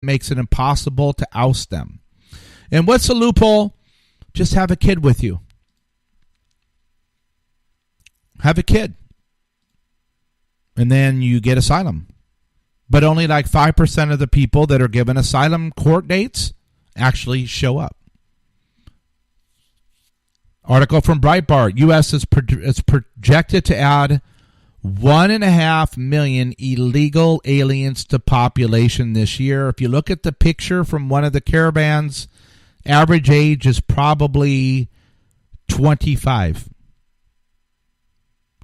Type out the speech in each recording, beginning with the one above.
makes it impossible to oust them. And what's the loophole? Just have a kid with you. Have a kid. And then you get asylum. But only like 5% of the people that are given asylum court dates actually show up. Article from Breitbart. U.S. is projected to add 1.5 million illegal aliens to population this year. If you look at the picture from one of the caravans, average age is probably 25.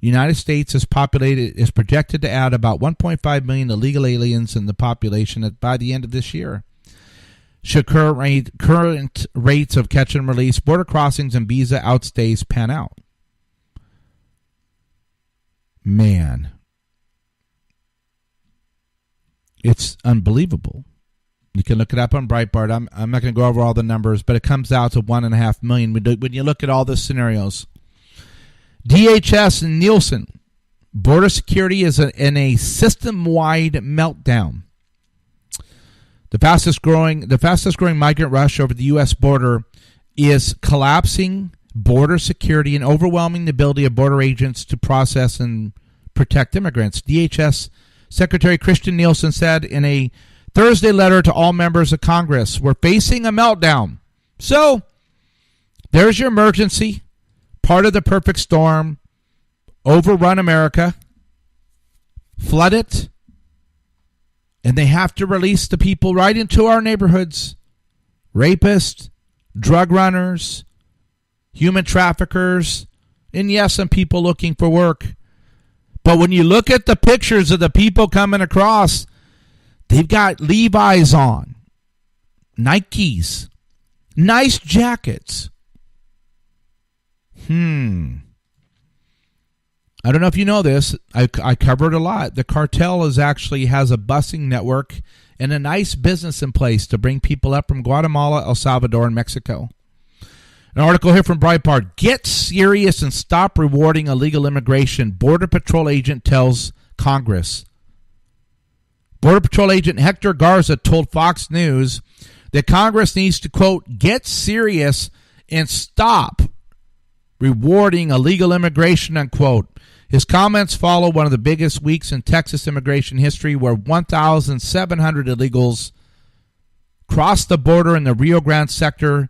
The United States is projected to add about 1.5 million illegal aliens in the population by the end of this year. Should current rates of catch and release, border crossings, and visa outstays pan out. Man, it's unbelievable. You can look it up on Breitbart. I'm not going to go over all the numbers, but it comes out to 1.5 million when you look at all the scenarios. DHS and Nielsen, border security is in a system-wide meltdown. The fastest growing migrant rush over the U.S. border is collapsing border security and overwhelming the ability of border agents to process and protect immigrants. DHS Secretary Christian Nielsen said in a Thursday letter to all members of Congress, "We're facing a meltdown. So, there's your emergency, part of the perfect storm, overrun America, flood it, and they have to release the people right into our neighborhoods. Rapists, drug runners, human traffickers, and yes, some people looking for work. But when you look at the pictures of the people coming across, they've got Levi's on, Nikes, nice jackets. I don't know if you know this. I covered a lot. The cartel has a busing network and a nice business in place to bring people up from Guatemala, El Salvador, and Mexico. An article here from Breitbart. Get serious and stop rewarding illegal immigration. Border Patrol agent tells Congress. Border Patrol agent Hector Garza told Fox News that Congress needs to, quote, get serious and stop rewarding illegal immigration, unquote. His comments follow one of the biggest weeks in Texas immigration history, where 1,700 illegals crossed the border in the Rio Grande sector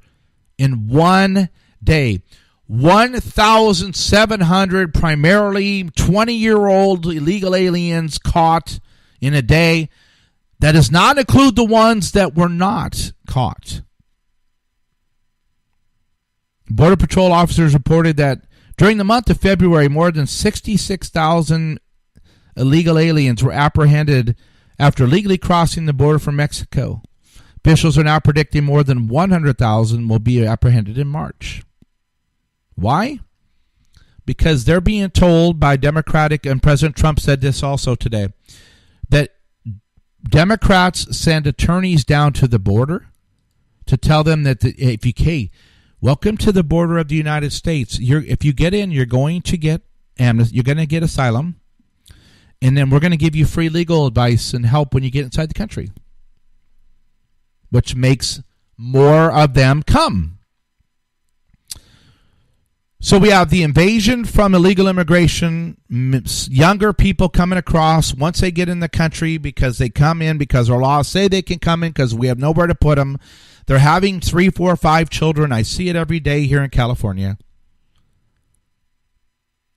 in one day. 1,700 primarily 20-year-old illegal aliens caught in a day. That does not include the ones that were not caught. Border Patrol officers reported that during the month of February, more than 66,000 illegal aliens were apprehended after illegally crossing the border from Mexico. Officials are now predicting more than 100,000 will be apprehended in March. Why? Because they're being told by Democratic, and President Trump said this also today, that Democrats send attorneys down to the border to tell them that welcome to the border of the United States. If you get in, you're going to get amnesty. You're going to get asylum, and then we're going to give you free legal advice and help when you get inside the country, which makes more of them come. So we have the invasion from illegal immigration, younger people coming across once they get in the country because they come in because our laws say they can come in because we have nowhere to put them. They're having 3, 4, 5 children. I see it every day here in California.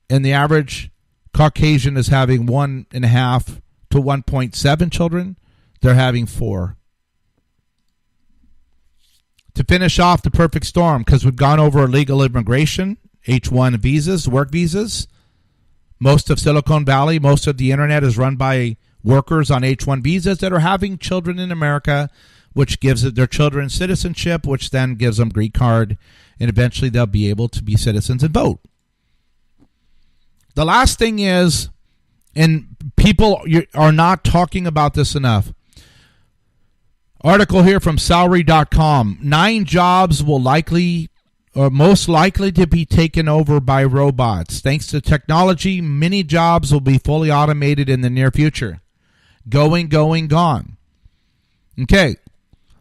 And the average Caucasian is having 1.5 to 1.7 children. They're having 4. To finish off the perfect storm, because we've gone over illegal immigration, H-1 visas, work visas. Most of Silicon Valley, most of the internet is run by workers on H-1 visas that are having children in America, which gives their children citizenship, which then gives them green card, and eventually they'll be able to be citizens and vote. The last thing is, and people are not talking about this enough, article here from salary.com. 9 jobs will most likely to be taken over by robots. Thanks to technology, many jobs will be fully automated in the near future. Going, gone. Okay.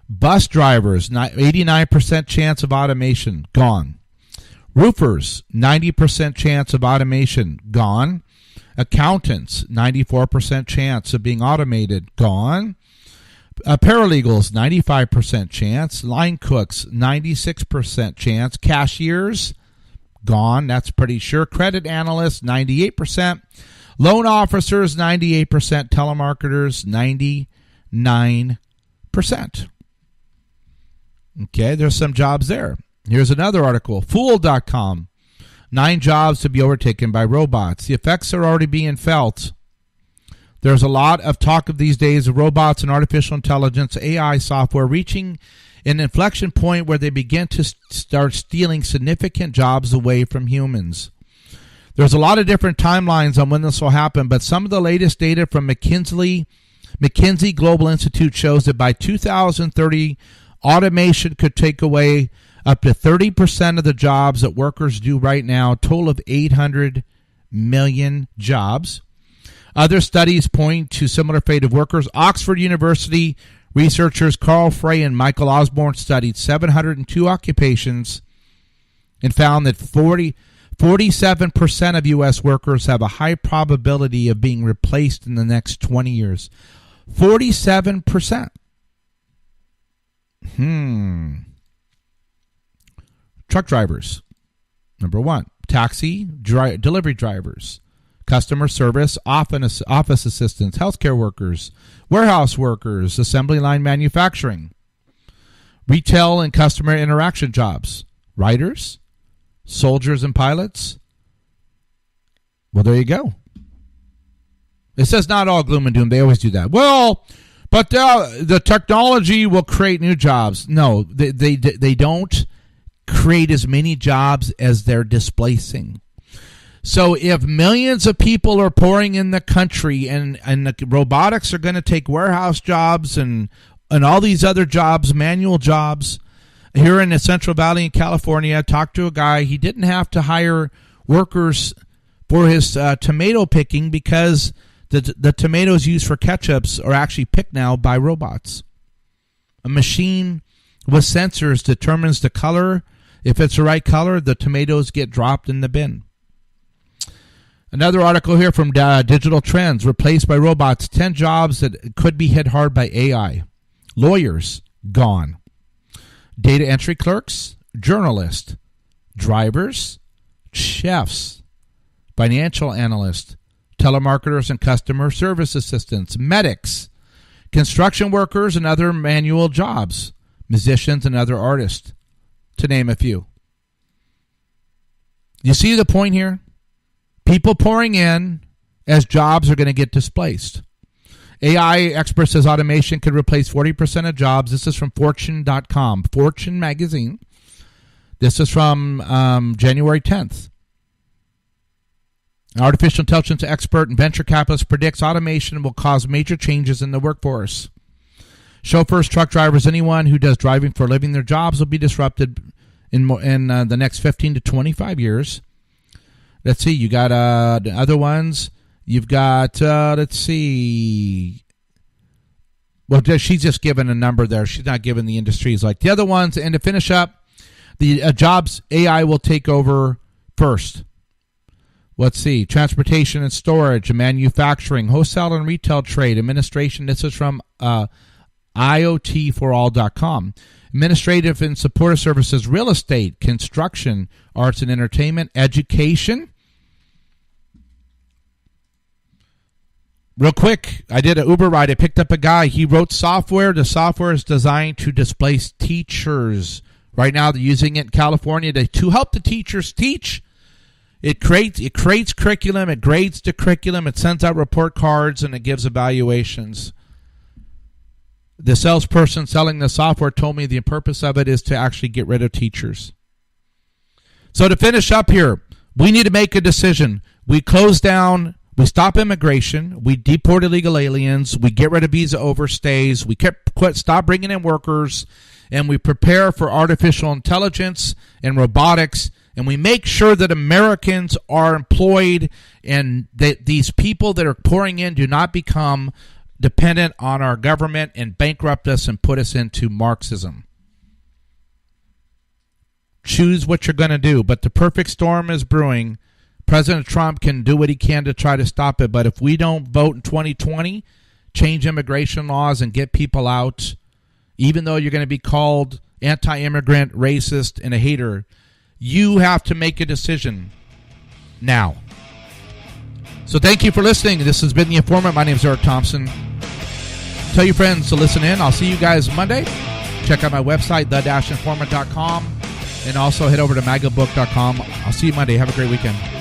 Bus drivers, 89% chance of automation, gone. Roofers, 90% chance of automation, gone. Accountants, 94% chance of being automated, gone. Paralegals, 95% chance. Line cooks, 96% chance. Cashiers, gone. That's pretty sure. Credit analysts, 98%. Loan officers, 98%. Telemarketers, 99%. Okay, there's some jobs there. Here's another article. Fool.com. 9 jobs to be overtaken by robots. The effects are already being felt. There's a lot of talk of these days of robots and artificial intelligence, AI software, reaching an inflection point where they begin to start stealing significant jobs away from humans. There's a lot of different timelines on when this will happen, but some of the latest data from McKinsey Global Institute shows that by 2030, automation could take away up to 30% of the jobs that workers do right now, a total of 800 million jobs. Other studies point to similar fate of workers. Oxford University researchers Carl Frey and Michael Osborne studied 702 occupations and found that 47% of U.S. workers have a high probability of being replaced in the next 20 years. 47%. Truck drivers, number 1. Taxi, delivery drivers, customer service, office assistants, healthcare workers, warehouse workers, assembly line manufacturing, retail and customer interaction jobs, writers, soldiers and pilots. Well, there you go. It says not all gloom and doom. They always do that. Well, but the technology will create new jobs. No, they don't create as many jobs as they're displacing. So if millions of people are pouring in the country and the robotics are going to take warehouse jobs and all these other jobs, manual jobs, here in the Central Valley in California, I talked to a guy. He didn't have to hire workers for his tomato picking because the tomatoes used for ketchups are actually picked now by robots. A machine with sensors determines the color. If it's the right color, the tomatoes get dropped in the bin. Another article here from Digital Trends, replaced by robots, 10 jobs that could be hit hard by AI. Lawyers, gone. Data entry clerks, journalists, drivers, chefs, financial analysts, telemarketers and customer service assistants, medics, construction workers and other manual jobs, musicians and other artists, to name a few. You see the point here? People pouring in as jobs are going to get displaced. AI expert says automation could replace 40% of jobs. This is from Fortune.com, Fortune magazine. This is from January 10th. An artificial intelligence expert and venture capitalist predicts automation will cause major changes in the workforce. Chauffeurs, truck drivers, anyone who does driving for a living, their jobs will be disrupted in the next 15 to 25 years. Let's see, you got the other ones. You've got, let's see. Well, she's just given a number there. She's not giving the industries like the other ones. And to finish up, the jobs AI will take over first. Let's see, transportation and storage, manufacturing, wholesale and retail trade, administration. This is from IoTforall.com. Administrative and supportive services, real estate, construction, arts and entertainment, education. Real quick, I did an Uber ride. I picked up a guy. He wrote software. The software is designed to displace teachers. Right now, they're using it in California to help the teachers teach. It creates curriculum. It grades the curriculum. It sends out report cards, and it gives evaluations. The salesperson selling the software told me the purpose of it is to actually get rid of teachers. So to finish up here, we need to make a decision. We close down, we stop immigration, we deport illegal aliens, we get rid of visa overstays, we stop bringing in workers, and we prepare for artificial intelligence and robotics, and we make sure that Americans are employed and that these people that are pouring in do not become dependent on our government and bankrupt us and put us into Marxism. Choose what you're going to do. But the perfect storm is brewing. President Trump can do what he can to try to stop it. But if we don't vote in 2020, change immigration laws and get people out, even though you're going to be called anti-immigrant, racist, and a hater, you have to make a decision now. So thank you for listening. This has been The Informant. My name is Eric Thompson. Tell your friends to listen in. I'll see you guys Monday. Check out my website, the-informant.com, and also head over to magabook.com. I'll see you Monday. Have a great weekend.